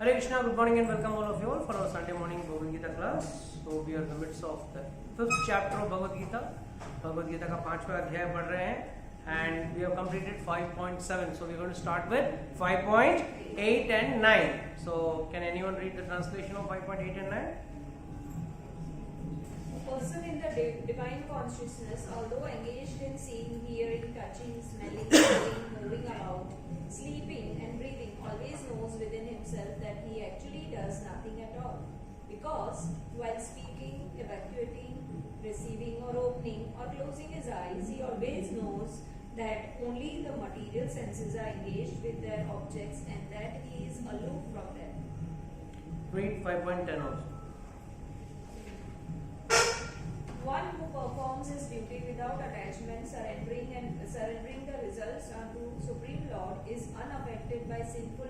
Hare Krishna, good morning and welcome all of you all for our Sunday morning Bhagavad Gita class. So we are in the midst of the 5th chapter of Bhagavad Gita. Bhagavad Gita का 5वां अध्याय पढ़ रहे हैं and we have completed 5.7. So we are going to start with 5.8 and 9. So can anyone read the translation of 5.8 and 9? A person in the divine consciousness, although engaged in seeing, hearing, touching, smelling, feeling, moving about, sleeping and breathing, always knows within himself that he actually does nothing at all. Because while speaking, evacuating, receiving or opening or closing his eyes, he always knows that only the material senses are engaged with their objects and that he is aloof from them. Read 5.10 also. One who performs his duty without attachment, surrendering the results unto Supreme Lord, is unaffected by sinful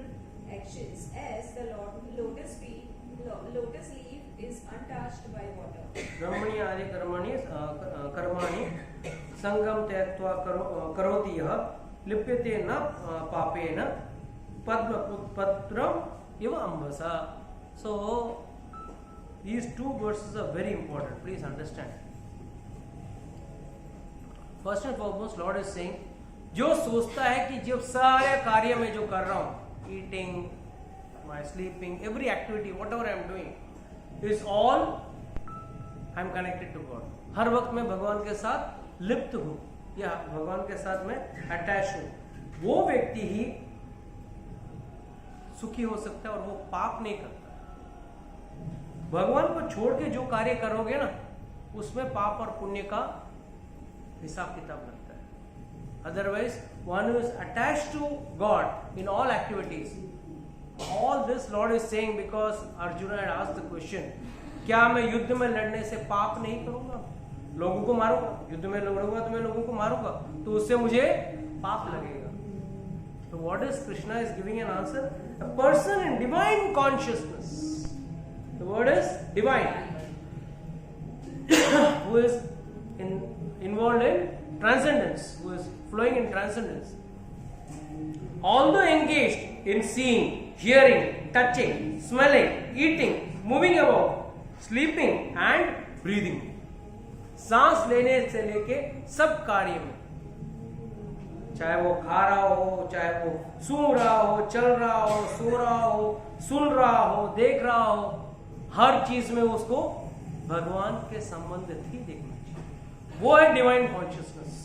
actions, as the lotus leaf is untouched by water. ब्रह्मणि आदि कर्माणि संगम त्यक्त्वा करोति यः लिप्यते न पापेन पद्मपत्रम् इव अम्बसा. So these two verses are very important. Please understand. First and foremost, Lord is saying, जो सोचता है कि जब सारे कार्य में जो कर रहा हूँ, eating, my sleeping, every activity, whatever I am doing, is all I am connected to God. हर वक्त मैं भगवान के साथ लिप्त हूँ या भगवान के साथ मैं अटैच हूँ, वो व्यक्ति ही सुखी हो सकता है और वो पाप नहीं करता. भगवान को छोड़ के जो कार्य करोगे ना, उसमें पाप और पुण्य का हिसाब किताब लगता है. Otherwise one who is attached to God in all activities. All this Lord is saying because Arjun had asked the question, क्या मैं युद्ध में लड़ने से पाप नहीं करूंगा? लोगों को मारूंगा, युद्ध में लड़ूंगा तो मैं लोगों को मारूंगा, तो उससे मुझे पाप लगेगा. तो what is Krishna is giving an answer? A person in divine consciousness. The word is divine, who is involved in transcendence, who is flowing in transcendence. Although engaged in seeing, hearing, touching, smelling, eating, moving about, sleeping and breathing. सांस लेने से लेके सब कार्य में, चाहे वो खा रहा हो, चाहे वो सूंघ रहा हो, चल रहा हो, सो रहा हो, सुन रहा हो, देख रहा हो, हर चीज में उसको भगवान के संबंधित ही देखना चाहिए. वो है divine consciousness.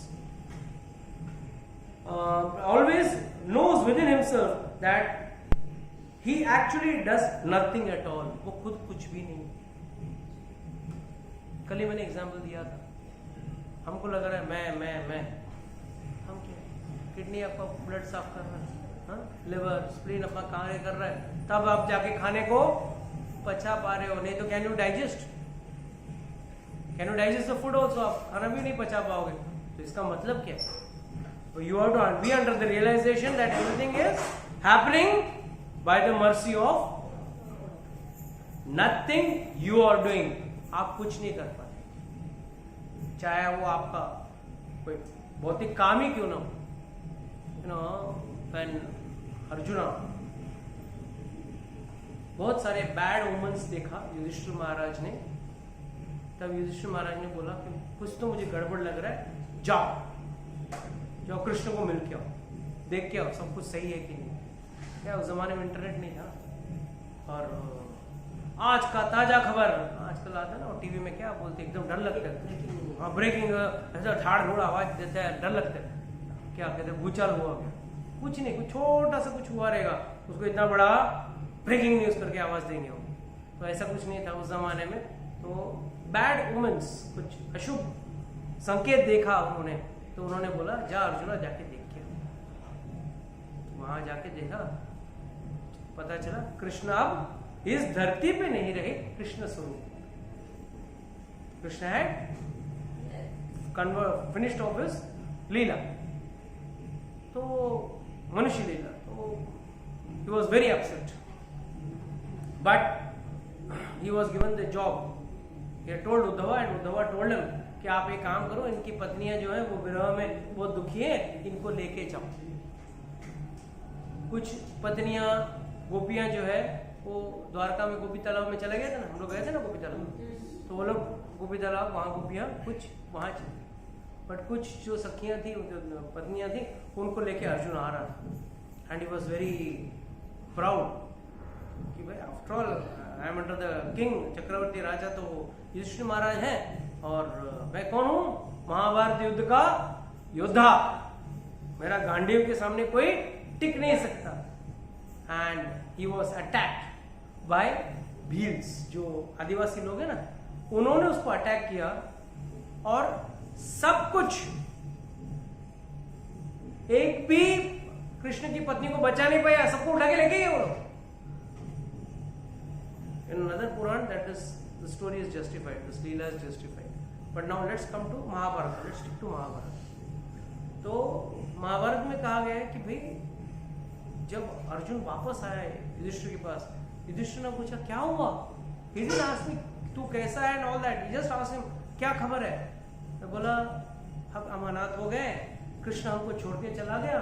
Always knows within himself that he actually does nothing at all. वो खुद कुछ भी नहीं. कल ही मैंने एग्जांपल दिया था. हमको लग रहा है मैं हम क्या, किडनी आपका ब्लड साफ कर रहा है, लिवर स्प्लीन अपना कार्य कर रहा है, तब आप जाके खाने को पचा पा रहे हो. नहीं तो can you digest the food also? आप खाना भी नहीं पचा पाओगे. तो इसका मतलब क्या है? You have to be under the realisation that everything is happening by the mercy of nothing you are doing. आप कुछ नहीं कर पाते, चाहे वो आपका कोई भौतिक काम ही क्यों ना हो. यू नो, व्हेन अर्जुना बहुत सारे बैड ओमेंस देखा युधिष्ठिर महाराज ने, तब युधिष्ठिर महाराज ने बोला कि कुछ तो मुझे गड़बड़ लग रहा है, जाओ कृष्ण को मिल के आओ, देख के आओ सब कुछ सही है कि नहीं. क्या उस जमाने में इंटरनेट नहीं था, और आज का ताजा खबर आजकल आता है ना, और टीवी में क्या बोलते, एकदम डर लगता है. हाँ, ब्रेकिंग, ऐसा ठाड़ ढूढ़ आवाज देता है, डर लगता है. क्या कहते हैं, भूचाल हुआ क्या? कुछ नहीं, कुछ छोटा सा कुछ हुआ रहेगा, उसको इतना बड़ा ब्रेकिंग न्यूज करके आवाज देंगे वो. तो ऐसा कुछ नहीं था उस जमाने में. तो बैड वुमेन्स, कुछ अशुभ संकेत देखा उन्होंने, तो उन्होंने बोला जा अर्जुना जाके देख के. वहां जाके देखा, पता चला कृष्ण अब इस धरती पे नहीं रहे, कृष्ण स्वरूप. कृष्ण है फिनिश्ड ऑफ हिज लीला, तो मनुष्य लीला. तो he was very upset. But he was given the job. He had told Uddhava and Uddhava told him कि आप एक काम करो, इनकी पत्नियां जो है वो विरह में बहुत दुखी है, इनको लेके जाओ. कुछ पत्नियां गोपियां जो है वो द्वारका में गोपी तालाब में चले गए थे ना, हम लोग गए थे ना गोपी तालाब, तो वो लोग गोपी तालाब वहाँ गोपियाँ कुछ वहाँ चली, बट कुछ जो सखियाँ थी, जो पत्नियाँ थी, उनको लेके अर्जुन आ रहा था and he was very proud कि भाई after all I am under the king, चक्रवर्ती राजा तो युधिष्ठिर महाराज हैं और मैं कौन हूँ, महाभारत युद्ध का योद्धा, मेरा गांडीव के सामने कोई टिक नहीं सकता। And he was attacked by Bhils, जो आदिवासी लोग हैं ना, उन्होंने उसको अटैक किया और सब कुछ, एक भी कृष्ण की पत्नी को बचा नहीं पाया, सबको उठा के लेके गए वो लोग। In another Puran, that is the story is justified, this Leela is justified. But now let's come to Mahabharata. Let's stick to Mahabharata. तो महाभारत में कहा गया है कि भाई जब अर्जुन वापस आया युधिष्ठिर के पास, युधिष्ठिर ने पूछा क्या हुआ, he didn't ask me तू कैसा है and all that, he just asked him क्या खबर है। मैं बोला हम अनाथ हो गए, कृष्ण हमको छोड़ के चला गया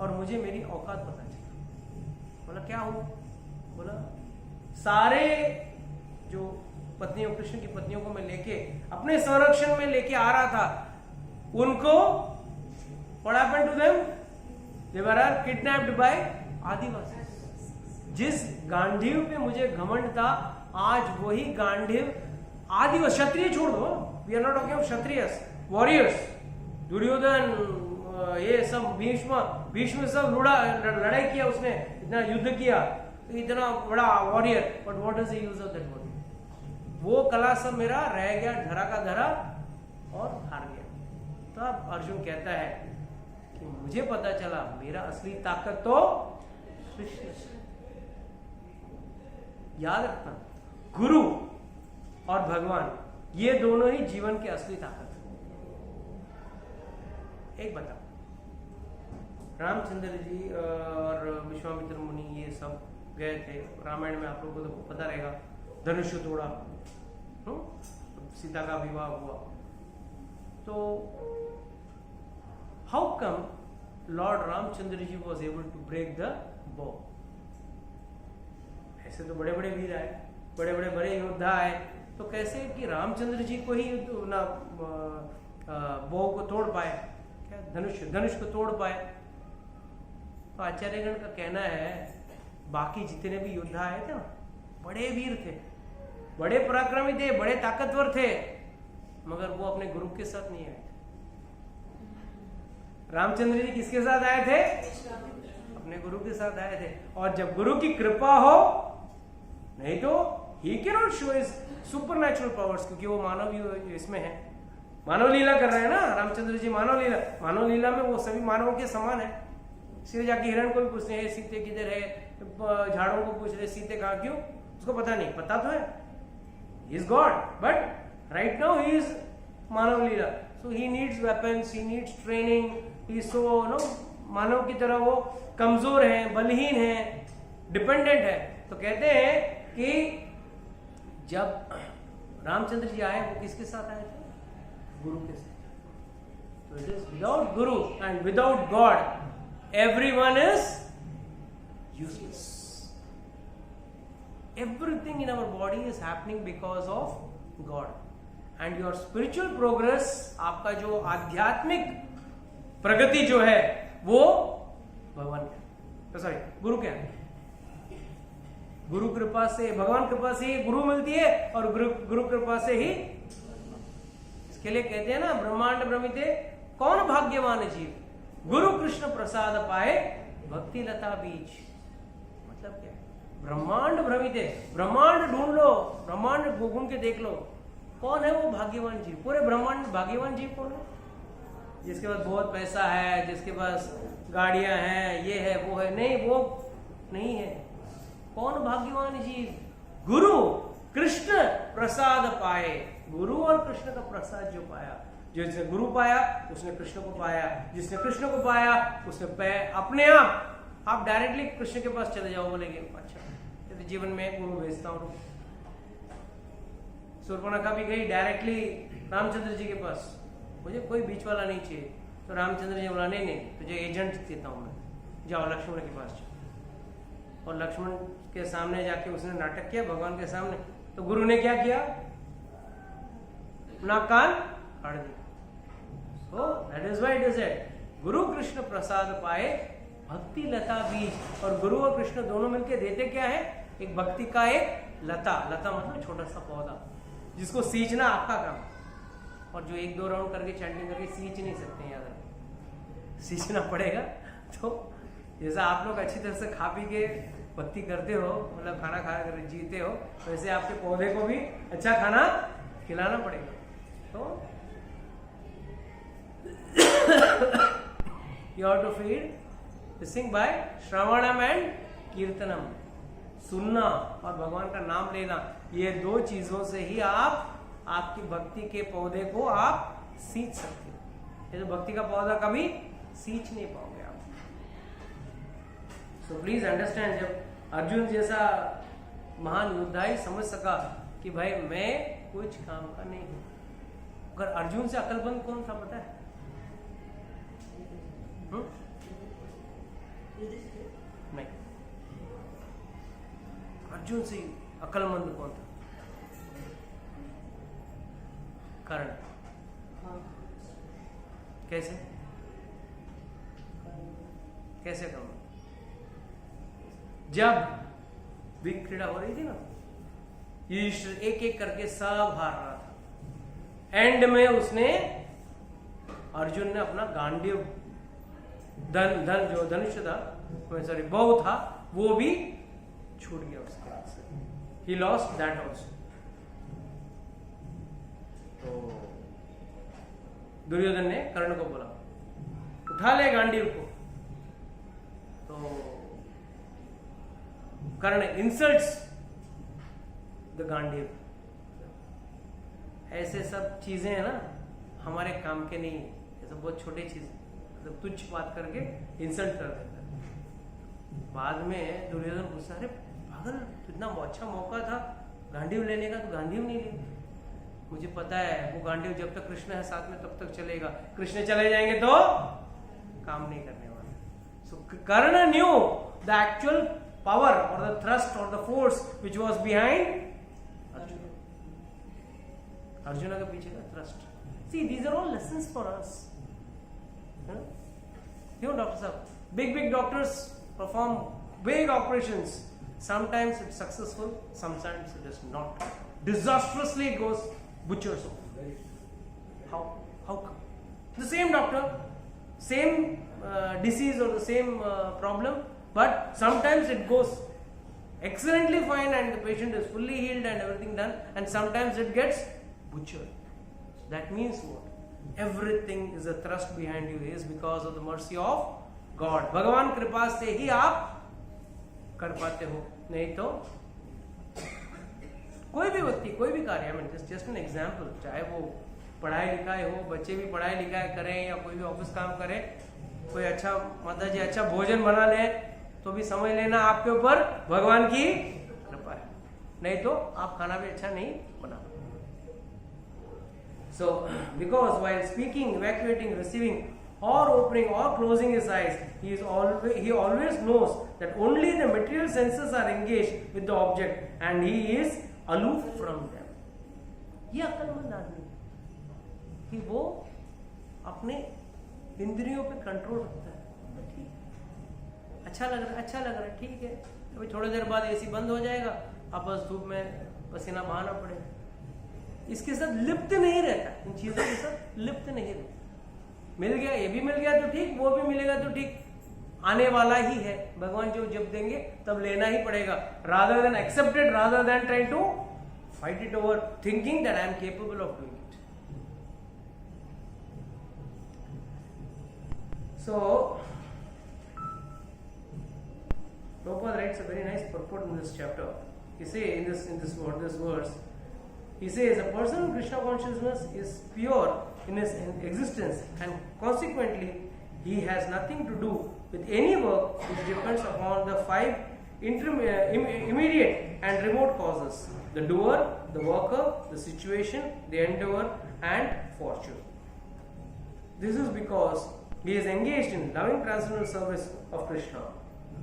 और मुझे मेरी औकात पता चला। बोला क्या हुआ, बोला सारे जो पत्नियों, कृष्ण की पत्नियों को मैं लेके अपने संरक्षण में लेके आ रहा था, उनको what happened to them? They were kidnapped by आदिवासी। जिस गांडीव पे मुझे घमंड था, आज वही गांडीव आदिवासी, क्षत्रिय छोड़ दो, we are not talking of Kshatriyas, warriors, Duryodhan, ये सब भीष्म सब लड़ाई किया उसने, इतना युद्ध किया, इतना बड़ा warrior, but what is the use of that warrior? वो कला सब मेरा रह गया धरा का धरा और हार गया। तब अर्जुन कहता है कि मुझे पता चला मेरा असली ताकत तो कृष्ण। याद रखना, गुरु और भगवान ये दोनों ही जीवन की असली ताकत है। एक बताओ, रामचंद्र जी और विश्वामित्र मुनि ये सब गए थे, रामायण में आप लोगों को तो पता रहेगा, धनुष तोड़ा, सीता का विवाह हुआ, तो how come Lord Ramchandra ji was able to break the bow? ऐसे तो बड़े बड़े वीर आए, बड़े बड़े योद्धा आए, तो कैसे कि रामचंद्र जी को ही ना बो को तोड़ पाए, क्या धनुष को तोड़ पाए? तो आचार्यगण का कहना है बाकी जितने भी योद्धा आए थे ना, बड़े वीर थे, बड़े पराक्रमी थे, बड़े ताकतवर थे, मगर वो अपने गुरु के साथ नहीं आए थे। रामचंद्र जी किसके साथ आए थे? अपने गुरु के साथ आए थे। और जब गुरु की कृपा हो, नहीं तो he can not show his supernatural powers, क्योंकि वो मानव इसमें है, मानव लीला कर रहे हैं ना रामचंद्र जी, मानव लीला में वो सभी मानवों के समान है। सीधे जाके हिरण को भी पूछते हैं सीते किधर है, झाड़ों को पूछ रहे सीते कहाँ, क्यों? उसको पता नहीं, पता तो है he is God, but right now he is Manav Leela, so he needs weapons, he needs training, he is so मानव की तरह वो कमजोर है, बलहीन है, डिपेंडेंट है। तो कहते हैं कि जब रामचंद्र जी आए वो किसके साथ आए थे? गुरु के साथ। तो it is without Guru and without God everyone is useless. Everything in our body is happening because of God. And your spiritual progress, आपका जो आध्यात्मिक प्रगति जो है वो भगवान के, सॉरी गुरु के, गुरु कृपा से, भगवान कृपा से ही गुरु मिलती है और गुरु कृपा से ही। इसके लिए कहते हैं ना, ब्रह्मांड भ्रमिते कौन भाग्यवान जीव, गुरु कृष्ण प्रसाद पाए भक्ति लता बीज। मतलब क्या है? ब्रह्मांड भ्रमित है, ब्रह्मांड ढूंढ लो, ब्रह्मांड घूम के देख लो, कौन है वो भाग्यवान जीव? पूरे ब्रह्मांड भाग्यवान जीव कौन है? जिसके पास बहुत पैसा है, जिसके पास गाड़ियां हैं, ये है वो है, नहीं वो नहीं है। कौन भाग्यवान जीव? गुरु कृष्ण प्रसाद पाए, गुरु और कृष्ण का प्रसाद जो पाया, जिसने गुरु पाया उसने कृष्ण को पाया, जिसने कृष्ण को पाया उसने अपने आप डायरेक्टली कृष्ण के पास चले जाओ। बोलेंगे अच्छा तो जीवन में गुरु भेजता हूं। शूर्पणखा भी गई डायरेक्टली रामचंद्र जी के पास, मुझे कोई बीच वाला नहीं चाहिए। तो रामचंद्र जी बोला नहीं तुझे एजेंट देता हूं मैं, जाओ लक्ष्मण के पास जाओ। और लक्ष्मण के सामने जाके उसने नाटक किया भगवान के सामने, तो गुरु ने क्या किया? नाक कान फाड़ दिया। So that is why it is said, गुरु कृष्ण प्रसाद पाए भक्ति लता बीज। और गुरु और कृष्ण दोनों मिलके देते क्या है? एक भक्ति का एक लता, लता मतलब छोटा सा पौधा जिसको सींचना आपका काम। और जो 1-2 राउंड करके चैंटिंग करके सींच नहीं सकते, याद रखो, सींचना पड़ेगा। तो जैसा आप लोग अच्छी तरह से खा पी के भक्ति करते हो, मतलब खाना खा कर जीते हो, वैसे आपके पौधे को भी अच्छा खाना खिलाना पड़ेगा। तो you have to feed this thing by shravanam and kirtanam, सुनना और भगवान का नाम लेना। ये 2 चीजों से ही आप आपकी भक्ति के पौधे को आप सींच सकते हो। ये तो भक्ति का पौधा कभी सींच नहीं पाओगे आप। सो प्लीज अंडरस्टैंड, जब अर्जुन जैसा महान योद्धा ही समझ सका कि भाई मैं कुछ काम का नहीं हूं। अगर अर्जुन से अकलमंद कौन था पता है? नहीं, अर्जुन से अकलमंद कौन था? कर्ण। कैसे कैसे कर्ण? जब बिग क्रीड़ा हो रही थी ना, युधिष्ठिर एक एक करके सब हार रहा था। एंड में उसने, अर्जुन ने अपना गांडीव धन जो धनुष था, सॉरी बो था, वो भी छूट गया उसके हाथ से। He lost that also. तो दुर्योधन ने कर्ण को बोला उठा ले गांडीव को। तो कर्ण इंसल्ट्स द गांडीव। ऐसे सब चीजें है ना हमारे काम के नहीं, ये सब बहुत छोटी चीज, मतलब तुच्छ बात करके इंसल्ट कर देता है। बाद में दुर्योधन गुस्सा, अरे पागल, इतना अच्छा मौका था गांडीव लेने का, तो गांडीव नहीं लिया। मुझे पता है वो गांडीव जब तक कृष्ण है साथ में तब तक चलेगा, कृष्ण चले जाएंगे तो काम नहीं करने वाला। So Karna knew the actual power or the thrust or the force which was behind Arjuna. Arjuna के पीछे का thrust. See, these are all lessons for us. You know, doctor sahab, big doctors perform big operations. Sometimes it's successful, sometimes it is not. Disastrously it goes butcher's off. How come? The same doctor, same disease or the same problem, but sometimes it goes excellently fine and the patient is fully healed and everything done, and sometimes it gets butchered. That means what? Everything is a thrust behind you is because of the mercy of God. भगवान कृपा से ही आप कर पाते हो, नहीं तो कोई भी व्यक्ति कोई भी कार्य, I mean just an example, चाहे वो पढ़ाई लिखाई हो, बच्चे भी पढ़ाई लिखाई करें या कोई भी ऑफिस काम करे, कोई अच्छा माता जी अच्छा भोजन बना ले तो भी समझ लेना आपके ऊपर भगवान की कृपा है, नहीं तो आप खाना भी अच्छा नहीं बना। So because while speaking, evacuating, receiving or opening or closing his eyes, he always knows that only the material senses are engaged with the object and he is aloof from them. ये अक्लमंद आदमी कि वो अपने इंद्रियों पे control रखता है। अच्छा लग रहा है, ठीक है, अभी थोड़ी देर बाद एसी बंद हो जाएगा, आप बस धूप में पसीना बहाना पड़ेगा। इसके साथ लिप्त नहीं रहता, इन चीजों के साथ लिप्त नहीं रहता। मिल गया, ये भी मिल गया तो ठीक, वो भी मिलेगा तो ठीक, आने वाला ही है। भगवान जो जब देंगे तब लेना ही पड़ेगा, rather than accept it, rather than trying to fight it over, thinking that I am capable of doing it. So Prabhupada writes a very nice purport in this chapter. He says in this verse, he says a person in Krishna consciousness is pure in his existence, and consequently he has nothing to do with any work which depends upon the 5 immediate and remote causes: the doer, the worker, the situation, the endeavor, and fortune. This is because he is engaged in loving transcendental service of Krishna.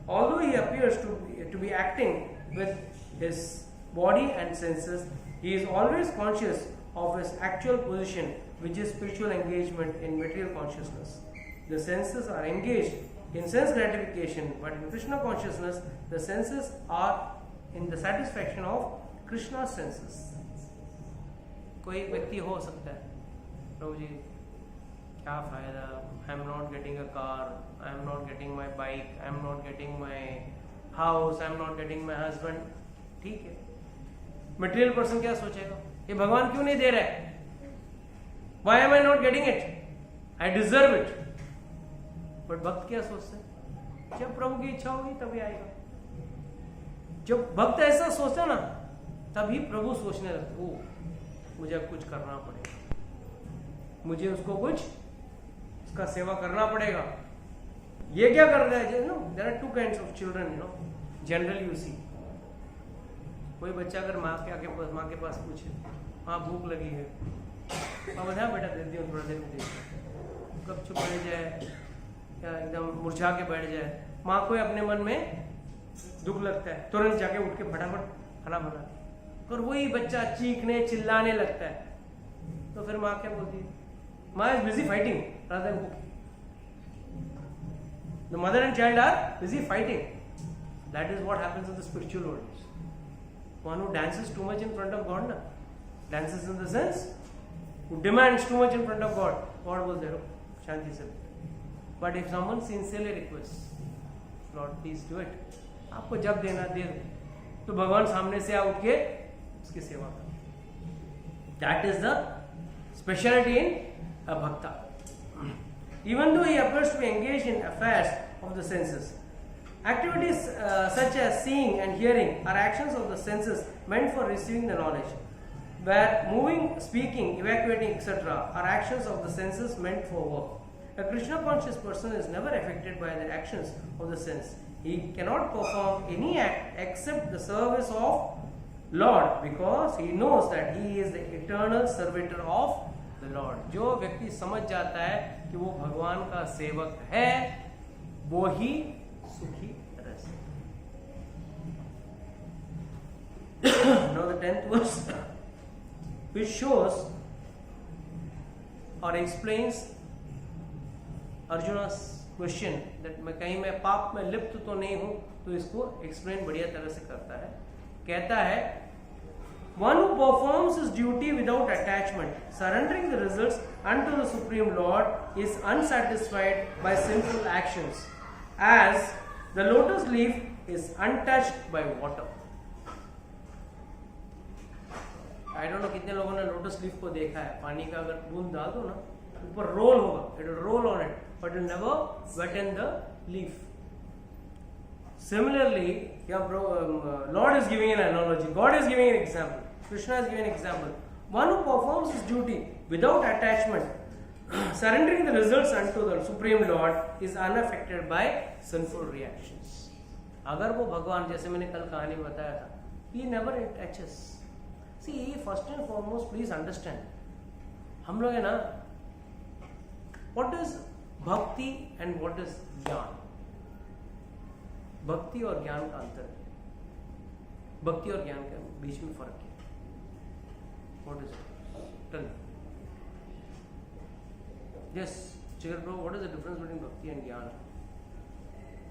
although he appears to be acting with his body and senses, he is always conscious of his actual position, which is spiritual engagement in material consciousness. The senses are engaged in sense gratification, but in Krishna consciousness, the senses are in the satisfaction of Krishna's senses. कोई व्यक्ति हो सकता है, प्रभु जी क्या फायदा, I am not getting a car, I am not getting my bike, I am not getting my house, I am not getting my husband. ठीक है, material person क्या सोचेगा, ये भगवान क्यों नहीं दे रहा है, why am I not getting it, I deserve it. But भक्त क्या सोचते हैं, जब प्रभु की इच्छा होगी तभी आएगा. जब भक्त ऐसा सोचता ना, तभी प्रभु सोचने लगते, ओ मुझे अब कुछ करना पड़ेगा, मुझे उसको कुछ उसका सेवा करना पड़ेगा. ये क्या कर रहा है, no there are two kinds of children, you know, generally you see. कोई बच्चा अगर माँ के पास पूछे, हाँ भूख लगी है, हाँ बता बेटा देती हूँ, थोड़ा देर में देती हूँ. कब चुप बैठ जाए या एकदम मुरझा के बैठ जाए, माँ को अपने मन में दुख लगता है, तुरंत जाके उठ के फटाफट खाना बना. और वही बच्चा चीखने चिल्लाने लगता है, तो फिर माँ क्या बोलती है, माँ is busy fighting rather than cooking. The mother and child are busy fighting. That is what happens in the spiritual world. One who dances too much in front of God, na, dances in the sense who demands too much in front of God, God will there shanti se. But if someone sincerely requests, Lord please do it, आपको जब देना दे दो, तो भगवान सामने से आ उठ के उसकी सेवा कर. That is the speciality in a bhakta. Even though he appears to be engaged in affairs of the senses, activities such as seeing and hearing are actions of the senses meant for receiving the knowledge, where moving, speaking, evacuating, etc. are actions of the senses meant for work. A Krishna conscious person is never affected by the actions of the sense. He cannot perform any act except the service of Lord, because he knows that he is the eternal servitor of the Lord. जो व्यक्ति समझ जाता है कि वो भगवान का सेवक है, वो ही सुखी रह सकता. Now the 10th verse, which shows or explains Arjuna's question that मैं कहीं मैं पाप में लिप्त तो नहीं हूं, तो इसको एक्सप्लेन बढ़िया तरह से करता है. कहता है, one who performs his duty without attachment, surrendering the results unto the Supreme Lord, is unsatisfied by sinful actions, as the lotus leaf is untouched by water. I don't know कितने लोगों ने लोटस लीफ को देखा है. पानी का अगर बूंद डाल दो ना, ऊपर रोल होगा, it will roll on it, but it will never wetten the leaf. Similarly, Lord is giving an analogy, God is giving an example, Krishna is giving an example. One who performs his duty without attachment, surrendering the results unto the Supreme Lord, is unaffected by sinful reactions. अगर वो भगवान, जैसे मैंने कल कहानी बताया था, he never attaches. See, first and foremost, please understand, हम लोग है ना, what is भक्ति and what is ज्ञान? भक्ति और ज्ञान का अंतर है. भक्ति और ज्ञान के बीच में फर्क है. What is it? Tell me. Yes, Jigar bro, what is the difference between भक्ति and ज्ञान?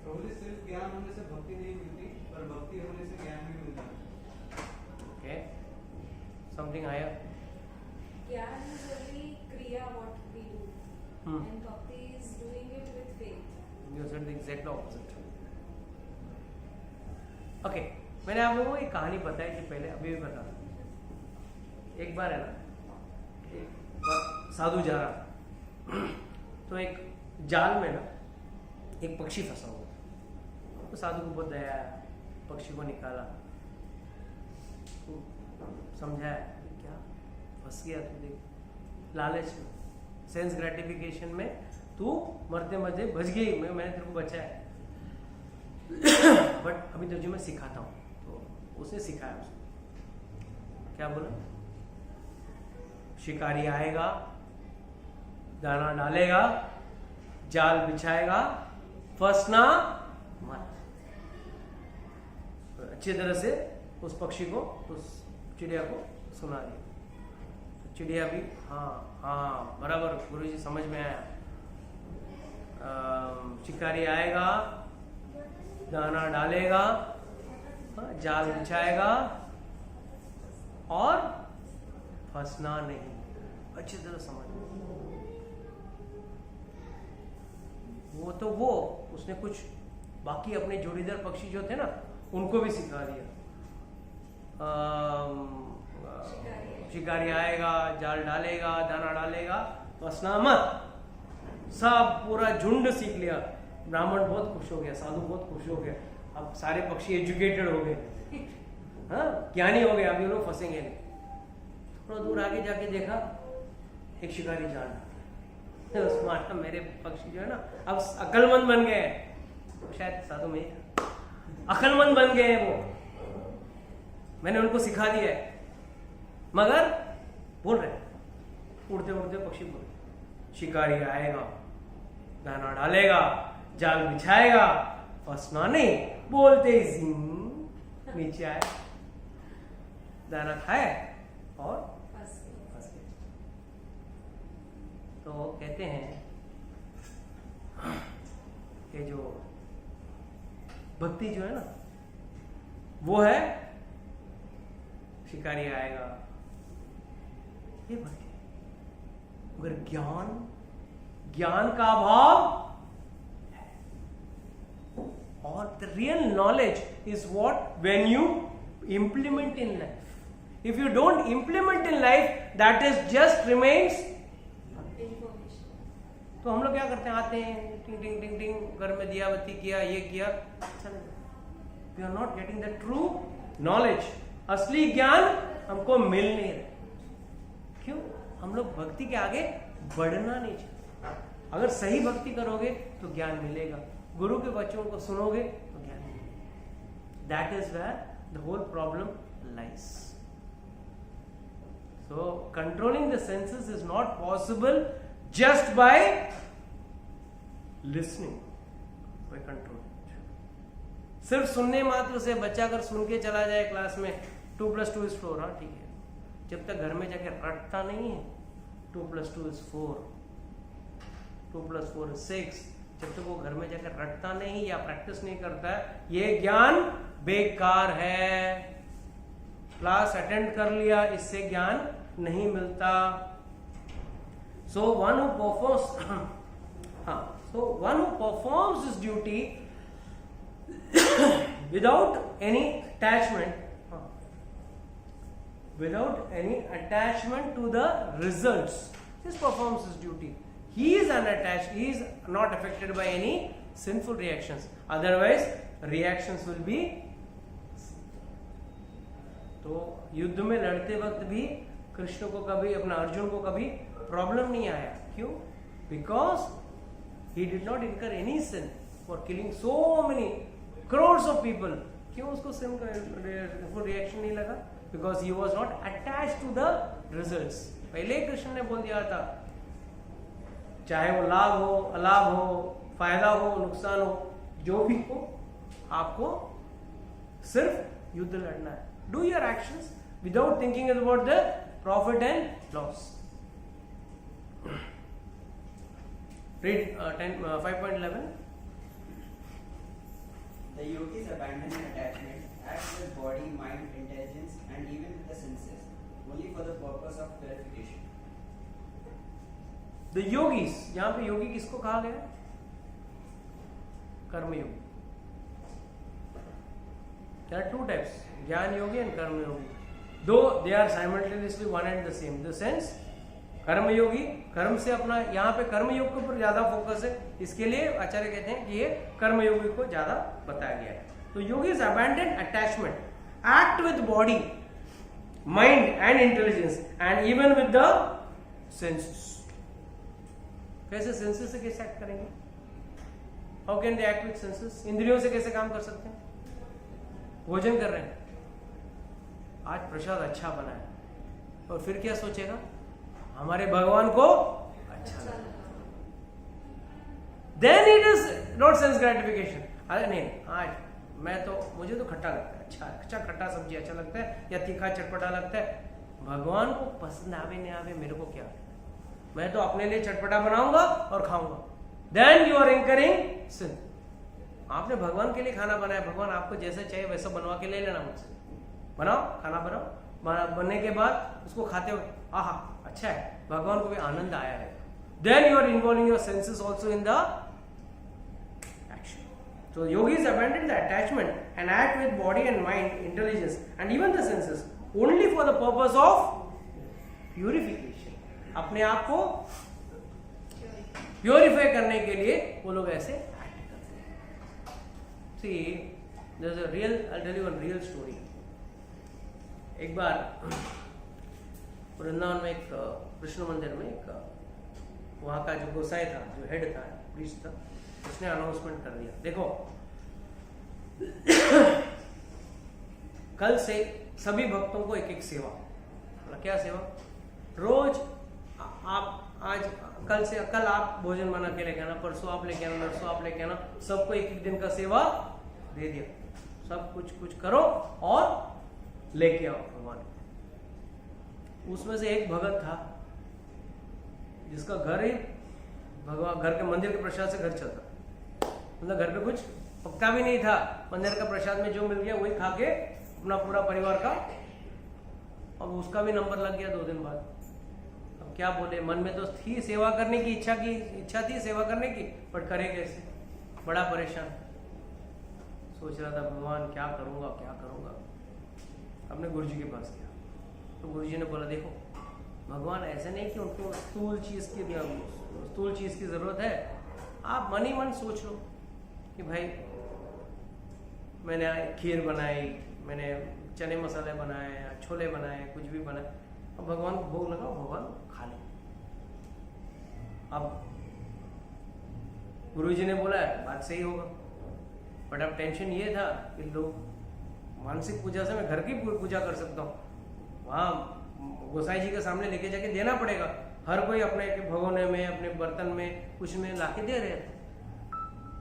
प्रभु सिर्फ ज्ञान होने से भक्ति नहीं मिलती, पर भक्ति होने से ज्ञान भी मिलता है. Okay. Something higher. Gyan is only kriya, what we do, and bhakti is doing it with faith. You said the exact opposite. Okay. मैंने आप लोगों को एक कहानी बताई थी पहले, अभी भी बता दूं. एक बार है ना, एक बार साधु जा रहा, तो एक जाल में ना एक पक्षी फंसा हुआ. तो साधु को बहुत दया आया, पक्षी को निकाला, समझाया क्या फंस गया तू, देख लालच में, सेंस ग्रेटिफिकेशन में तू मरते मरते बच गई, मैंने तेरे को बचाया, बट अभी तुझे मैं सिखाता हूँ. तो उसने सिखाया उसको, क्या बोला, शिकारी आएगा, दाना डालेगा, जाल बिछाएगा, फंसना मत. अच्छी तरह से उस पक्षी को, उस चिड़िया को सुना दिया। तो चिड़िया भी हाँ बराबर गुरुजी समझ में आया। शिकारी आएगा, दाना डालेगा, जाल बिछाएगा और फंसना नहीं। अच्छी तरह समझ वो उसने कुछ बाकी अपने जोड़ीदार पक्षी जो थे ना उनको भी सिखा दिया। शिकारी आएगा, जाल डालेगा, दाना डालेगा, फंसना मत। सब पूरा झुंड सीख लिया। ब्राह्मण बहुत खुश हो गया, साधु बहुत खुश हो गया। अब सारे पक्षी एजुकेटेड हो गए, हाँ ज्ञानी हो गए, अभी लोग फंसेंगे नहीं। थोड़ा दूर आगे जाके देखा एक शिकारी जान उसमें मेरे पक्षी जो है ना अब अक्लमंद बन गए हैं। शायद साधु में अक्लमंद बन गए हैं वो, मैंने उनको सिखा दिया है। मगर बोल रहे उड़ते उड़ते पक्षी बोल रहे, शिकारी आएगा, दाना डालेगा, जाल बिछाएगा, फंसना नहीं। बोलते ही जिंग नीचे आए, दाना खाए और फंस गए। तो कहते हैं कि जो भक्ति जो है ना वो है शिकारी आएगा, ये भक्ति। मगर ज्ञान का अभाव है। और the real knowledge is what when you implement in life. If you don't implement in life that is just remains. तो हम लोग क्या करते हैं, आते हैं टिंग टिंग टिंग टिंग, घर में दिया बत्ती किया, ये किया, we are not getting the true knowledge. असली ज्ञान हमको मिल नहीं रहा। क्यों? हम लोग भक्ति के आगे बढ़ना नहीं चाहते। अगर सही भक्ति करोगे तो ज्ञान मिलेगा, गुरु के बच्चों को सुनोगे तो ज्ञान मिलेगा। That is where the whole problem lies. So controlling the senses is not possible just by listening, by control। सिर्फ सुनने मात्र से बच्चा अगर सुन के चला जाए क्लास में 2 + 2 = 4, हाँ ठीक है, जब तक घर में जाके रटता नहीं है 2 + 2 = 4, 2 + 4 = 6, जब तक वो घर में जाकर रटता नहीं या प्रैक्टिस नहीं करता है, ये ज्ञान बेकार है। क्लास अटेंड कर लिया, इससे ज्ञान नहीं मिलता। So one who performs his duty without any attachment to the results, this performs his duty. He is unattached. He is not affected by any sinful reactions. Otherwise, reactions will be. तो युद्ध में लड़ते वक्त भी कृष्ण को कभी, अपना अर्जुन को कभी प्रॉब्लम नहीं आया। क्यों? Because he did not incur any sin for killing so many crores of people. क्यों उसको सिन रिएक्शन नहीं लगा? Because he was not attached to the results. पहले ही कृष्ण ने बोल दिया था, चाहे वो लाभ हो, अलाभ हो, फायदा हो, नुकसान हो, जो भी हो, आपको सिर्फ युद्ध लड़ना है। Do your actions without thinking about the profit and loss. Read 5.11. The yogis abandon attachment, act with body, mind, intelligence, and even with the senses, only for the purpose of purification. The yogis, यहाँ पे योगी किसको कहा गया? कर्मयोगी। There are 2 types, ज्ञान योगी and कर्म योगी. Though they are simultaneously one and the same. The sense, कर्मयोगी, कर्म से अपना, यहाँ पे कर्मयोग के ऊपर ज्यादा फोकस है, इसके लिए आचार्य कहते हैं कि ये कर्मयोगी को ज्यादा बताया गया है। तो yogis abandon attachment, act with body, mind and intelligence and even with the senses. कैसे सेंसेस से कैसे एक्ट करेंगे? How can they act with senses? इंद्रियों से कैसे काम कर सकते हैं? भोजन कर रहे हैं, आज प्रसाद अच्छा बना है, और फिर क्या सोचेगा? हमारे भगवान को अच्छा लगा। Then it is not sense gratification. अरे नहीं, आज मुझे तो खट्टा लगता है, अच्छा है, अच्छा खट्टा सब्जी अच्छा लगता है या तीखा चटपटा लगता है, भगवान को पसंद आवे नहीं आवे मेरे को क्या, मैं तो अपने लिए चटपटा बनाऊंगा और खाऊंगा। देन यू आर इंकरिंग सिन। आपने भगवान के लिए खाना बनाया, भगवान आपको जैसा चाहिए वैसा बनवा के ले लेना मुझसे, बनाओ खाना बनाओ, बनने के बाद उसको खाते हुए आहा अच्छा है, भगवान को भी आनंद आया है। Then you are involving your senses also in the action. So yogis abandon the attachment and act with body and mind, intelligence and even the senses only for the purpose of purification. अपने आप को purify करने के लिए वो लोग ऐसे act करते हैं। See, there's a real, I'll tell you one real story. एक बार वृंदावन में एक कृष्ण मंदिर में एक वहाँ का जो गोसाई था, जो हेड था, प्रीस्ट था, उसने अनाउंसमेंट कर दिया, देखो कल से सभी भक्तों को एक एक सेवा। क्या सेवा? रोज आप आज कल आप भोजन बना के लेके आना, परसों आप लेके आना, नरसों आप लेके आना, सबको एक एक दिन का सेवा दे दिया। सब कुछ करो और लेके आओ भगवान। उसमें से एक भगत था जिसका घर ही भगवान, घर के मंदिर के प्रसाद से घर चलता, मतलब घर पे कुछ पकता भी नहीं था, मंदिर का प्रसाद में जो मिल गया वही खा के अपना पूरा परिवार का, और उसका भी नंबर लग गया 2 दिन बाद। अब क्या बोले, मन में तो थी सेवा करने की इच्छा थी सेवा करने की, पर करे कैसे, बड़ा परेशान सोच रहा था भगवान क्या करूंगा। अपने गुरुजी के पास गया तो गुरुजी ने बोला देखो भगवान ऐसे नहीं कि उनको स्थूल चीज की जरूरत है, आप मन ही मन सोच लो कि भाई मैंने खीर बनाई, मैंने चने मसाले बनाए, छोले बनाए, कुछ भी बनाए, अब भगवान को भोग लगाओ, भगवान खा लो। अब गुरुजी ने बोला बात सही होगा, बट अब टेंशन ये था कि लोग मानसिक पूजा से मैं घर की पूजा कर सकता हूँ, वहाँ गोसाई जी के सामने लेके जाके देना पड़ेगा। हर कोई अपने भगोने में, अपने बर्तन में, कुछ में लाके दे रहे थे।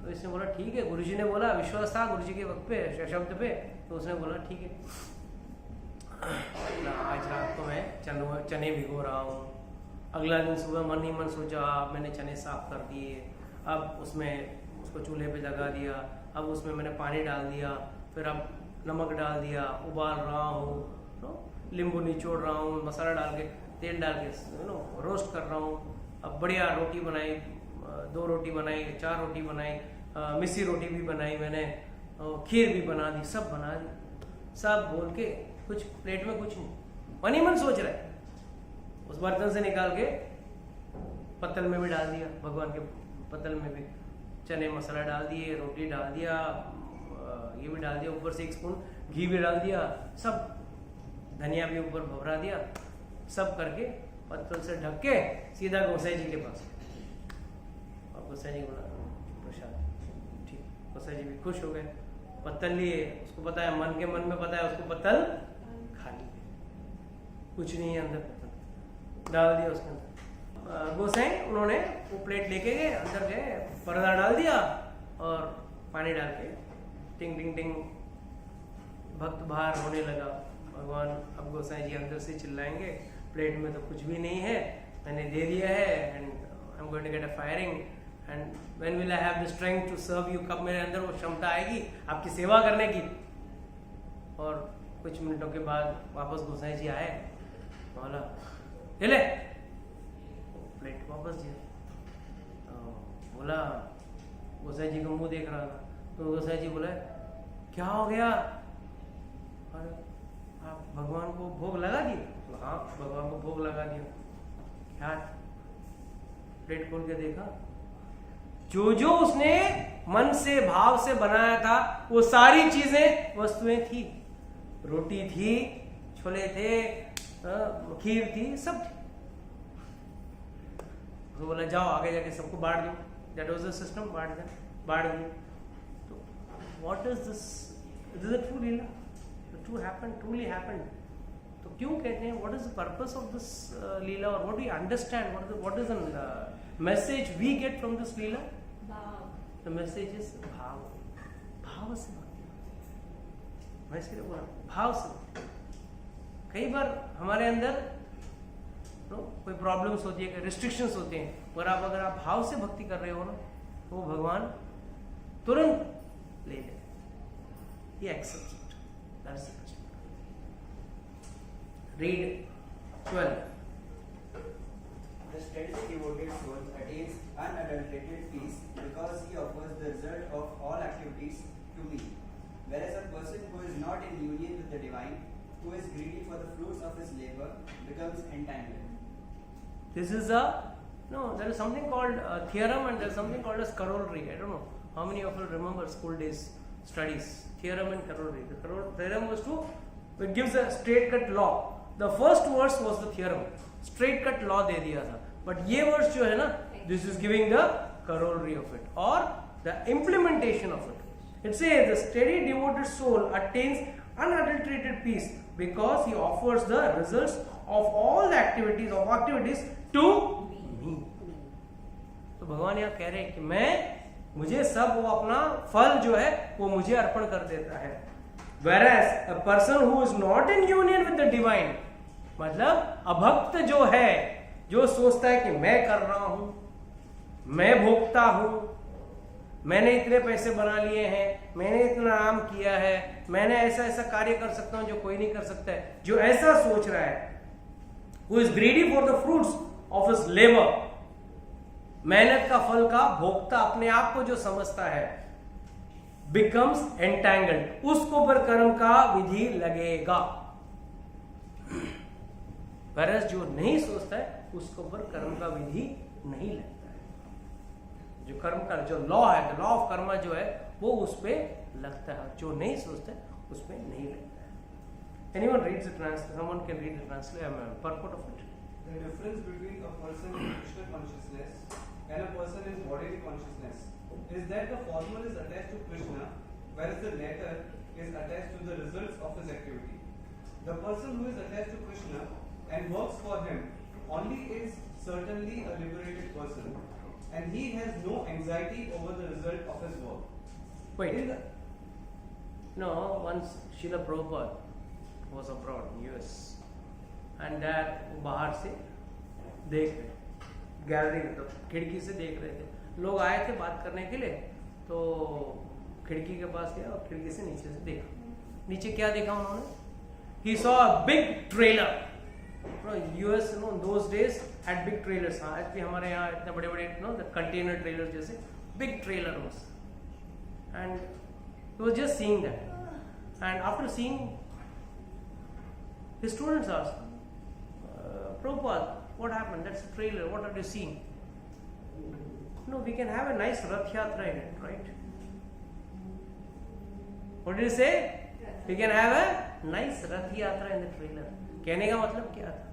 तो इसने बोला ठीक है, गुरुजी ने बोला, विश्वास था गुरुजी के वक्त पे, शब्द पे, तो उसने बोला ठीक है, आज रात को मैं चने भिगो रहा हूँ। अगला दिन सुबह मन ही मन सोचा मैंने चने साफ कर दिए, अब उसमें उसको चूल्हे पे जगा दिया, अब उसमें मैंने पानी डाल दिया, फिर अब नमक डाल दिया, उबाल रहा हूँ, नींबू निचोड़ रहा हूँ, मसाला डाल के, तेल डाल के रोस्ट कर रहा हूँ। अब बढ़िया रोटी बनाई, 2 रोटी बनाई, 4 रोटी बनाई, मिस्सी रोटी भी बनाई मैंने, खीर भी बना दी, सब बना दी। सब बोल के कुछ प्लेट में कुछ नहीं, मन ही मन सोच रहा है, उस बर्तन से निकाल के पत्तल में भी डाल दिया, भगवान के पत्तल में भी चने मसाला डाल दिए, रोटी डाल दिया, ये भी डाल दिया, ऊपर से 1 स्पून घी भी डाल दिया, सब धनिया भी ऊपर भभरा दिया, सब करके पत्तल से ढक के सीधा गोसाई जी के पास। और गोसाई जी बोला प्रसाद, ठीक। गोसाई जी भी खुश हो गए, पत्तल लिए, उसको पता है, मन के मन में पता है उसको पत्तल खाली, कुछ नहीं है अंदर, पत्तल डाल दिया उसके अंदर। गोसाई उन्होंने वो प्लेट लेके गए, अंदर गए, पर्दा डाल दिया और पानी डाल के टिंग टिंग टिंग, भक्त बाहर होने लगा। भगवान अब गोसाई जी अंदर से चिल्लाएंगे, प्लेट में तो कुछ भी नहीं है, मैंने दे दिया है, and I am going to get a firing, and when will I have the strength to serve you, कब मेरे अंदर वो क्षमता आएगी आपकी सेवा करने की। और कुछ मिनटों के बाद वापस गोसाई जी आए, बोला ले प्लेट वापस दिया। बोला गोसाई जी का मुंह देख रहा था, तो गोसाई जी बोला क्या हो गया, अरे आप भगवान को भोग लगा दिए? हाँ भगवान को भोग लगा दिया। क्या? प्लेट खोल के देखा, जो उसने मन से भाव से बनाया था वो सारी चीजें वस्तुएं थी, रोटी थी, छोले थे, खीर थी, सब थी। तो बोला जाओ आगे जाके सबको बांट दो, दैट वाज द सिस्टम, बांट दिया। तो what is this, is it true Leela, truly happened? तो क्यों कहते हैं, what is the purpose of this लीला, और what do you understand, what is the message we get from this लीला? भाव। The message is भाव से भक्ति। मैं इसलिए बोला भाव से। कई बार हमारे अंदर कोई प्रॉब्लम्स होती है, रिस्ट्रिक्शंस होते हैं, और अगर आप भाव से भक्ति कर रहे हो ना, तो वो भगवान तुरंत ले ले, he accepts it. That's the question. Read 12. The steadily devoted soul attains unadulterated peace because he offers the result of all activities to me. Whereas a person who is not in union with the divine, who is greedy for the fruits of his labor, becomes entangled. This is there is something called a theorem, and there is something called as corollary. I don't know how many of you remember school days studies, theorem and corollary. The theorem was it gives a straight cut law. The first verse was the theorem, straight cut law दे दिया था, but ये verse जो है ना, this is giving the corollary of it, or the implementation of it. It says the steady devoted soul attains unadulterated peace because he offers the results of all the activities to me. तो भगवान यहाँ कह रहे हैं कि मुझे सब वो अपना फल जो है वो मुझे अर्पण कर देता है. Whereas a person who is not in union with the divine, मतलब अभक्त जो है, जो सोचता है कि मैं कर रहा हूं, मैं भोगता हूं, मैंने इतने पैसे बना लिए हैं, मैंने इतना नाम किया है, मैंने ऐसा ऐसा कार्य कर सकता हूं जो कोई नहीं कर सकता है, जो ऐसा सोच रहा है, who is greedy for the fruits of his labor, मेहनत का फल का भोक्ता अपने आप को जो समझता है, becomes entangled, उसको पर कर्म का विधि लगेगा. whereas जो नहीं सोचता है उसको पर कर्म का विधि नहीं लगता है. जो कर्म का जो लॉ है, लॉ ऑफ कर्मा जो है वो उस पे लगता है, जो नहीं सोचता है उस पे नहीं लगता है. Anyone reads the translation? Someone can read the translation, purport of it. The difference between a person in Krishna consciousness and a person in bodily consciousness is that the former is attached to Krishna, whereas the latter is attached to the results of his activity. The person who is attached to Krishna and works for him only is certainly a liberated person, and he has no anxiety over the result of his work. Wait. No, once Srila Prabhupada was abroad in US, and there बाहर से देख रहे, gallery में, तो खिड़की से देख रहे थे, लोग आए थे बात करने के लिए, तो खिड़की के पास गया और खिड़की से नीचे से देखा. नीचे क्या देखा उन्होंने? He saw a big trailer. US, those days had big trailers. हाँ, आज भी हमारे यहाँ इतने बड़े-बड़े, the container trailers जैसे big trailer was. And he was just seeing that. And after seeing, his students asked, Prabhupada, what happened? That's a trailer. What are you seeing? No, we can have a nice Rath Yatra in it, right? What did he say? We can have a nice Rath Yatra in the trailer. कहने का मतलब क्या था?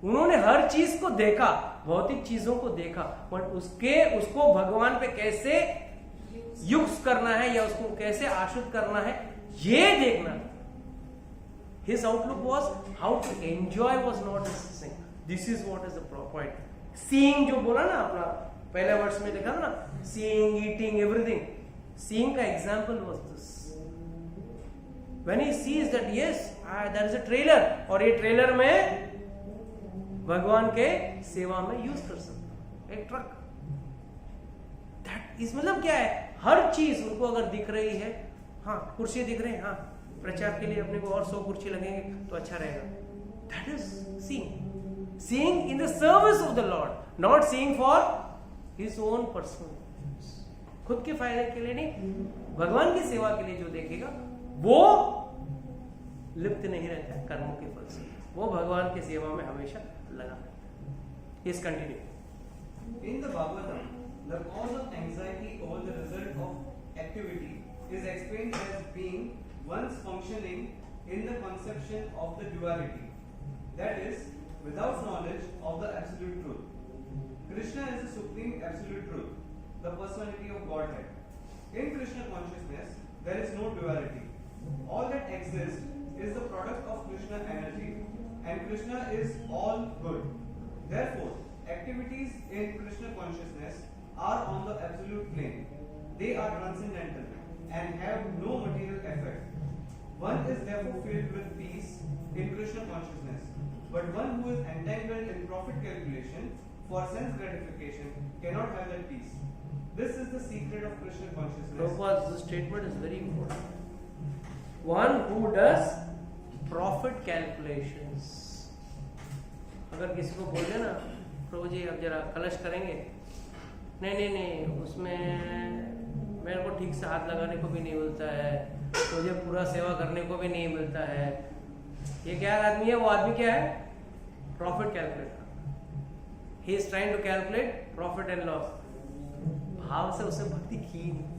उन्होंने हर चीज को देखा, भौतिक चीजों को देखा, पर उसको भगवान पे कैसे युक्त करना है या उसको कैसे आश्रित करना है, ये देखना. His outlook was how to enjoy was not his thing. This is what is the point. Seeing जो बोला ना अपना पहले वर्ष में देखा ना, seeing, eating, everything. Seeing का example was this. When he sees that yes, there is a trailer, और ये ट्रेलर में भगवान के सेवा में यूज कर सकता एक ट्रक. That is मतलब क्या है? हर चीज उनको अगर दिख रही है, हाँ कुर्सी दिख रही है, हाँ प्रचार के लिए अपने को और 100 कुर्सी लगेंगे तो अच्छा रहेगा. That is seeing in the service of the Lord, not seeing for his own personal, खुद के फायदे के लिए नहीं, भगवान की सेवा के लिए जो देखेगा वो लिप्त नहीं रहता है कर्मों के फल से, वो भगवान की सेवा में हमेशा लगा रहता है. Please continue. In the Bhagavatam, the cause of anxiety over the result of activity is explained as being one's functioning in the conception of the duality, that is, without knowledge of the absolute truth. Krishna is the supreme absolute truth, the personality of Godhead. In Krishna consciousness, there is no duality. All that exists is the product of Krishna energy, and Krishna is all good. Therefore, activities in Krishna consciousness are on the absolute plane. They are transcendental and have no material effect. One is therefore filled with peace in Krishna consciousness. But one who is entangled in profit calculation for sense gratification cannot have that peace. This is the secret of Krishna consciousness. Prabhupada's statement is very important. One who does profit calculations. अगर किसी को बोल देना प्रभु जी अब जरा कलश करेंगे, नहीं उसमें मेरे को ठीक से हाथ लगाने को भी नहीं मिलता है, मुझे पूरा सेवा करने को भी नहीं मिलता है, ये क्या आदमी है? वो आदमी क्या है? Profit calculator. He is trying to calculate profit and loss. भाव से उसे भक्ति की नहीं.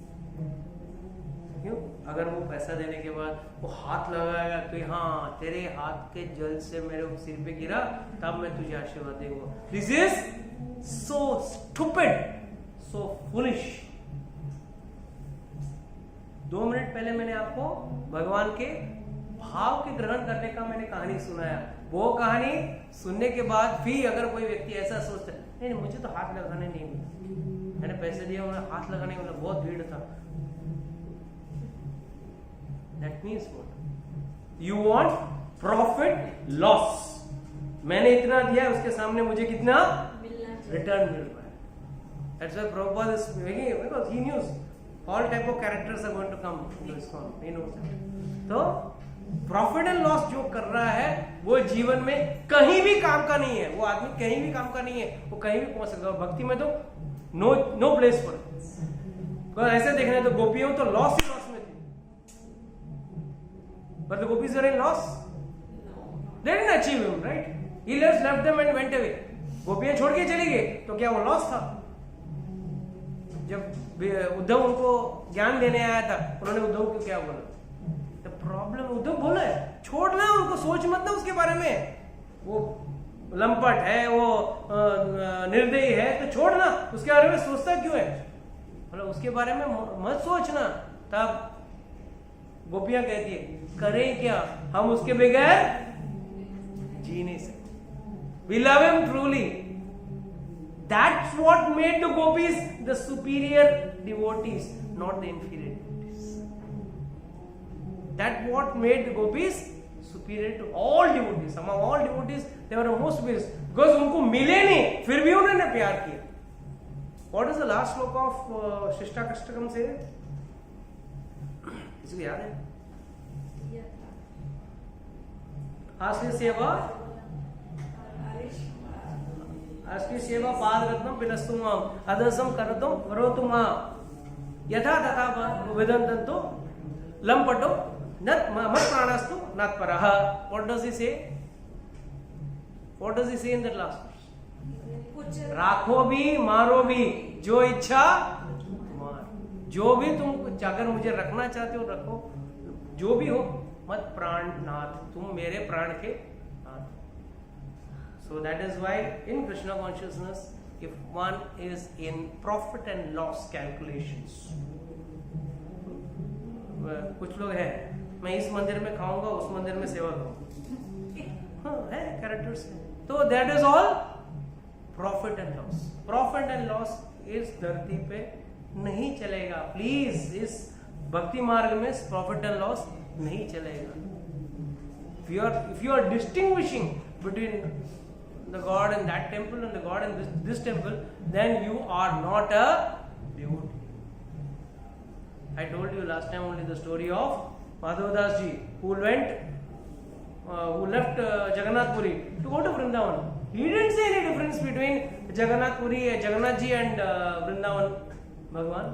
क्यों? अगर वो पैसा देने के बाद वो हाथ लगाएगा कि हाँ तेरे हाथ के जल से मेरे सिर पे गिरा तब मैं तुझे आशीर्वाद दूंगा. This is so stupid, so foolish. 2 minute पहले मैंने आपको भगवान के भाव के ग्रहण करने का मैंने कहानी सुनाया. वो कहानी सुनने के बाद भी अगर कोई व्यक्ति ऐसा सोचता है नहीं मुझे तो हाथ लगाने नहीं मिला, मैंने पैसे दिए उन्हें हाथ लगाने वाला बहुत भीड़ था. That means what? You want profit loss. मैंने इतना दिया उसके सामने मुझे कितना रिटर्न मिल रहा है. That's why Prabhupada is making it, because he knows all type of characters are going to come into ISKCON. He knows that. तो प्रॉफिट एंड लॉस जो कर रहा है वो जीवन में कहीं भी काम का नहीं है. वो आदमी कहीं भी काम का नहीं है, वो कहीं भी पहुंच सकता है. भक्ति में तो नो प्लेस फॉर. ऐसे देखना तो गोपियों तो लॉस ही लॉस में थी. But the gopis were in loss. They didn't achieve him, right? He left them and went away. गोपियां छोड़ के चली गई तो क्या वो लॉस था? जब उद्धव उनको ज्ञान देने आया था उन्होंने उद्धव को क्या बोला? The problem उद्धव बोला है छोड़ना उनको, सोच मत ना उसके बारे में. वो लंपट है, वो निर्दयी है तो छोड़ना, उसके बारे में सोचता क्यों है? मतलब उसके बारे में मत सोचना. तब गोपियां कहती है करें क्या, हम उसके बगैर जी नहीं सकते. We love him truly. That's what made the gopis the superior devotees, not the inferior devotees. That's what made the gopis superior to all devotees. Among all devotees, they were the most superior because उनको मिले नहीं, फिर भी उन्होंने प्यार किया. What is the last sloka of Shishtakashtakam say? किसी को याद है? आश्रय सेवा पादरत्नम पिनस्तुमाम अदसम करतुम करोतुमा यथा तथा विदंतंतो लंपटो नत मत प्राणस्तु नत परह. What does he say? What does he say in that last verse? राखो भी मारो भी जो इच्छा मार. जो भी तुम अगर मुझे रखना चाहते हो रखो, जो भी हो, मत प्राणनाथ, तुम मेरे प्राण के नाथ. So that is why in Krishna consciousness, if one is in profit and loss calculations, कुछ लोग हैं मैं इस मंदिर में खाऊंगा उस मंदिर में सेवा करूंगा, हाँ है कैरेक्टर्स. तो that is all profit and loss. Profit and loss इस धरती पे नहीं चलेगा. प्लीज इस भक्ति मार्ग में प्रॉफिट एंड लॉस नहीं चलेगा. If you are distinguishing between the God in that temple and the God in this temple, then you are not a devotee. I told you last time only the story of Madhav Das ji who left Jagannath Puri to go to Vrindavan. He didn't see any difference between Jagannath ji and Vrindavan भगवान.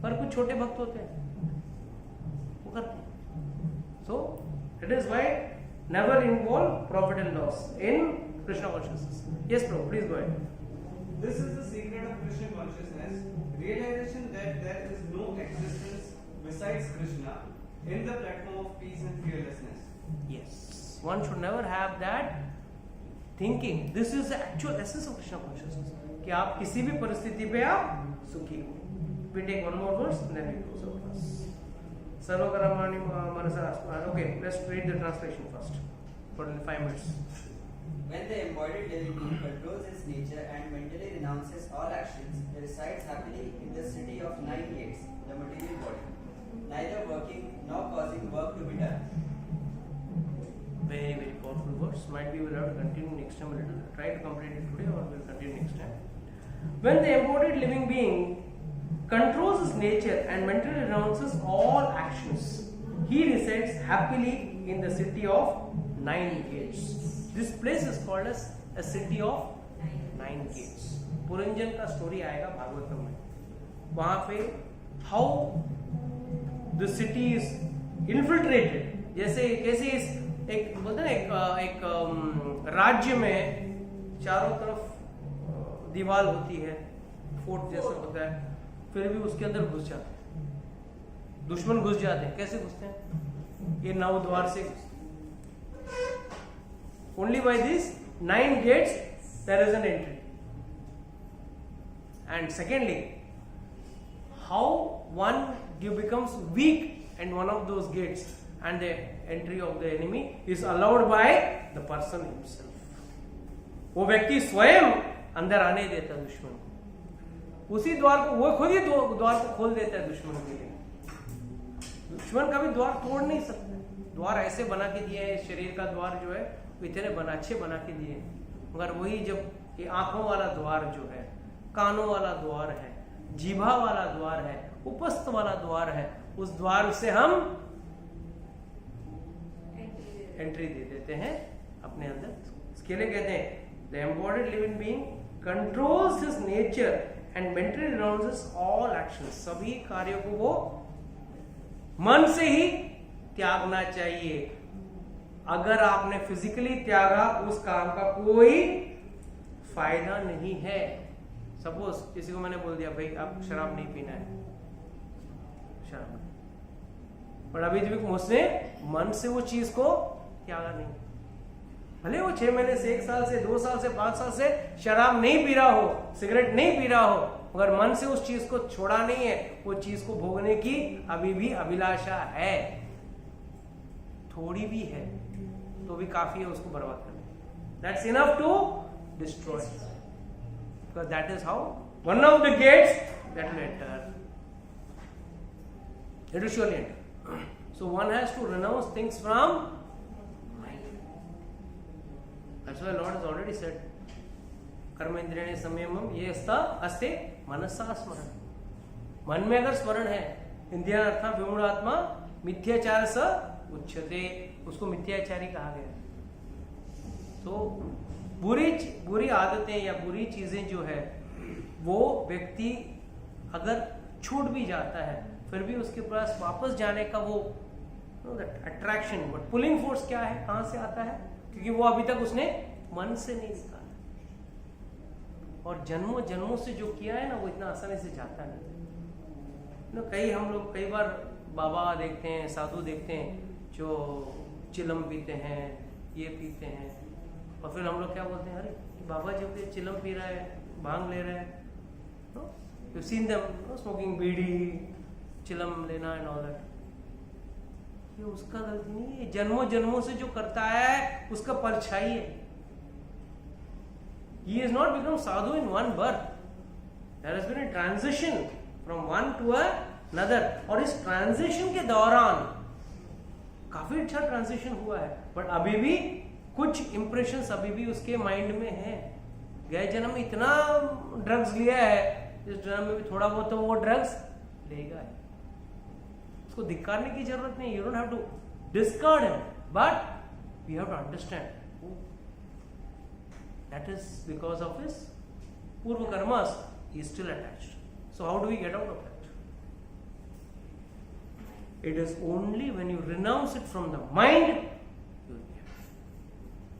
पर कुछ छोटे भक्त होते हैं वो करते हैं. So it is why never involve profit and loss in Krishna consciousness. Yes, bro, please go ahead. This is the secret of Krishna consciousness, realization that there is no existence besides Krishna in the platform of peace and fearlessness. Yes, one should never have that thinking. This is the actual essence of Krishna consciousness. कि आप किसी भी परिस्थिति पे आप सुखी हो. We take one more verse and then we close our class. Sarvakaramani Manasa. Okay, let's read the translation first for 5 minutes. When the embodied divinity controls its nature and mentally renounces all actions, he resides happily in the city of 9 gates, the material body. neither working nor causing work to be done. Very, very powerful words. Might be we'll have to continue next time a little. Try to complete it today, or we'll continue next time. When the embodied living being controls his nature and mentally renounces all actions, he resides happily in the city of 9 gates. This place is called as a city of 9 gates. Puranjan का story आएगा भागवतम में. वहां पे how the city is infiltrated. जैसे कैसे इस एक बोलते हैं एक राज्य में चारों तरफ दीवार होती है, फोर्ट जैसा होता है, फिर भी उसके अंदर घुस जाते हैं, दुश्मन घुस जाते हैं. कैसे घुसते हैं? ये 9 द्वार से. Only by this 9 gates there is an entry. And secondly, how one becomes weak and one of those gates and the entry of the enemy is allowed by the person himself. वो व्यक्ति स्वयं अंदर आने देता है दुश्मन को. उसी द्वार को वो खुद ही द्वार को खोल देता है दुश्मन के लिए. दुश्मन कभी द्वार तोड़ नहीं सकता. द्वार ऐसे बना के दिए हैं, शरीर का द्वार जो है वो इतने अच्छे बना के दिए, मगर वही जब ये आंखों वाला द्वार जो है, कानों वाला द्वार है, जीभा वाला द्वार है, उपस्थ वाला द्वार है, उस द्वार से हम एंट्री दे देते हैं अपने अंदर. इसके लिए कहते हैं the embodied living being controls his nature and mentally renounces all actions. सभी कार्यों को वो मन से ही त्यागना चाहिए. अगर आपने फिजिकली त्यागा, उस काम का कोई फायदा नहीं है. सपोज किसी को मैंने बोल दिया भाई आप शराब नहीं पीना है, शराब नहीं, पर अभी भी मुझसे मन से वो चीज को त्यागा नहीं. भले वो 6 महीने से, 1 साल से, 2 साल से, 5 साल से शराब नहीं पी रहा हो, सिगरेट नहीं पी रहा हो, मगर मन से उस चीज को छोड़ा नहीं है. वो चीज को भोगने की अभी भी अभिलाषा है, थोड़ी भी है तो भी काफी है उसको बर्बाद करने. That's enough to destroy. Because that is how one of the gates that will enter. It will surely enter. So one has to renounce things from mind. That's why Lord has already said, कर्मेंद्रियाणि संयमम ये अस्ते मनसा स्मरण. मन में अगर स्मरण है, इंद्रिया अर्थात विमूढ़ात्मा मिथ्याचार स उच्यते, उसको मिथ्याचारी कहा गया. तो बुरी आदतें या बुरी चीजें जो है वो व्यक्ति अगर छूट भी जाता है, फिर भी उसके पास वापस जाने का वो अट्रैक्शन, बट पुलिंग फोर्स क्या है, कहां से आता है? क्योंकि वो अभी तक उसने मन से नहीं निकाला, और जन्मों जन्मों से जो किया है ना वो इतना आसानी से जाता नहीं. हम लोग कई बार बाबा देखते हैं, साधु देखते हैं जो चिलम पीते हैं, ये पीते हैं, और फिर हम लोग क्या बोलते हैं, अरे बाबा जी के चिलम पी रहा है, भांग ले रहा है. यू सीन देम स्मोकिंग बीड़ी, चिलम लेना एंड ऑल दैट. ये उसका गलती नहीं है, जन्मों जन्मों से जो करता है उसका परछाई है. He has not become sadhu in one birth. There has been a transition from one to another. और इस ट्रांजिशन के दौरान काफी अच्छा ट्रांजिशन हुआ है, बट अभी भी कुछ इंप्रेशंस अभी भी उसके माइंड में है. गए जन्म में इतना ड्रग्स लिया है, इस जन्म में भी थोड़ा बहुत तो वो ड्रग्स लेगा. उसको धिक्कारने की जरूरत नहीं. You don't have to discard him, but we have to understand that is because of his purva karmas he is still attached. So how do we get out of that? It is only when you renounce it from the mind you will be happy.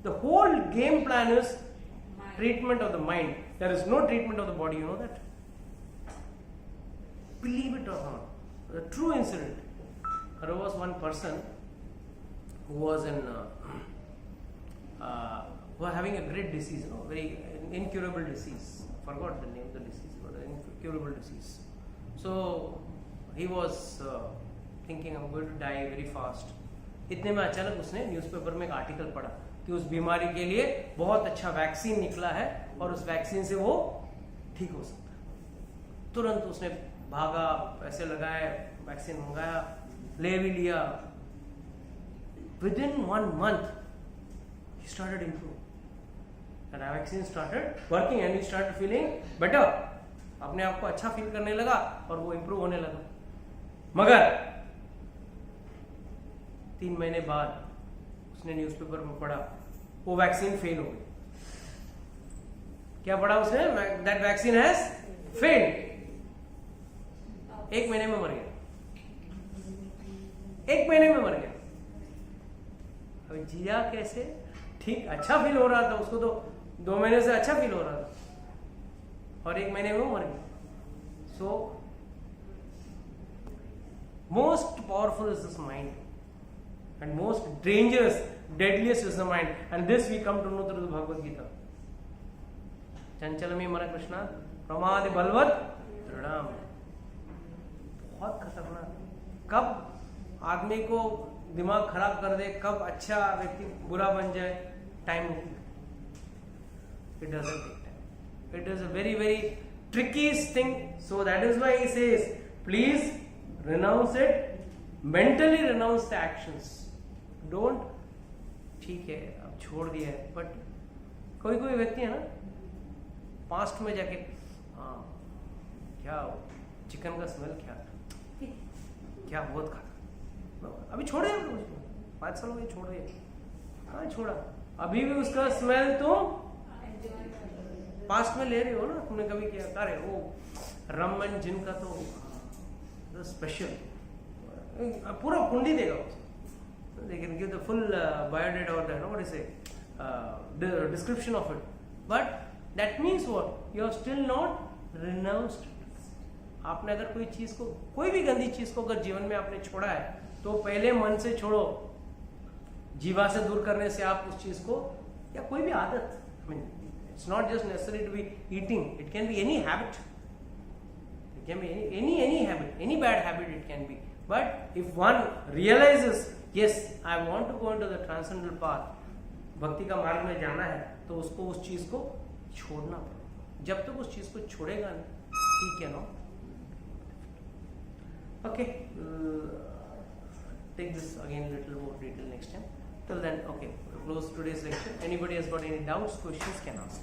The whole game plan is treatment of the mind. There is no treatment of the body, you know that? Believe it or not, the true incident. There was one person who was in who are having a great disease, very incurable disease. Forgot the name of the disease, but an incurable disease. So he was thinking I'm going to die very fast. इतने में अचानक उसने newspaper में एक article पढ़ा कि उस बीमारी के लिए बहुत अच्छा वैक्सीन निकला है और उस वैक्सीन से वो ठीक हो सकता है. तुरंत उसने भागा, पैसे लगाए, वैक्सीन मंगाया, ले भी लिया, within 1 month he started improve and our vaccine started working and he started feeling better, अपने आप को अच्छा फील करने लगा और वो इम्प्रूव होने लगा। मगर 3 महीने बाद उसने न्यूज़पेपर में पढ़ा वो वैक्सीन फेल हो गई। क्या पढ़ा उसने? That vaccine has failed. 1 महीने में मर गया, 1 महीने में मर गया। अभी जिया कैसे? ठीक अच्छा फील हो रहा था उसको, तो 2 महीने से अच्छा फील हो रहा था और 1 महीने में वो मर गया। So most powerful is this mind and most dangerous, deadliest is the mind, and this we come to know through the Bhagavad Gita. चंचलमी मन कृष्णा प्रमाद बलवत दृढ़म। बहुत खतरनाक। कब आदमी को दिमाग खराब कर दे, कब अच्छा व्यक्ति बुरा बन जाए, टाइम नहीं। It doesn't take time. It is a very very trickiest thing. So that is why he says, please renounce it, mentally renounce the actions. Don't, ठीक है अब छोड़ दिया है, बट कोई कोई व्यक्ति है ना पास्ट में जाके, हाँ क्या चिकन का स्मेल क्या बहुत खाता, अभी छोड़े 5 साल हो गए छोड़ दिया, हाँ छोड़ा, अभी भी उसका स्मेल तुम पास्ट में ले रहे हो ना। तुमने कभी किया? अरे वो रम एंड जिन का तो स्पेशल पूरा कुंडी देगा उसको, they can give the full biodata or the what is it description of it, but that means what? You have still not renounced. आपने अगर कोई चीज को, कोई भी गंदी चीज को अगर जीवन में आपने छोड़ा है तो पहले मन से छोड़ो, जीवा से दूर करने से आप उस चीज को, या कोई भी आदत, I mean it's not just necessary to be eating, it can be any habit, it can be any habit, any bad habit it can be, but if one realizes yes I want to go into the transcendental path, भक्ति का मार्ग में जाना है, तो उसको उस चीज को छोड़ना पड़ेगा। जब तक उस चीज को छोड़ेगा नहीं, ठीक है ना? Okay, take this again little more detail next time. Till then, okay, close today's lecture. Anybody has got any doubts, questions, can ask.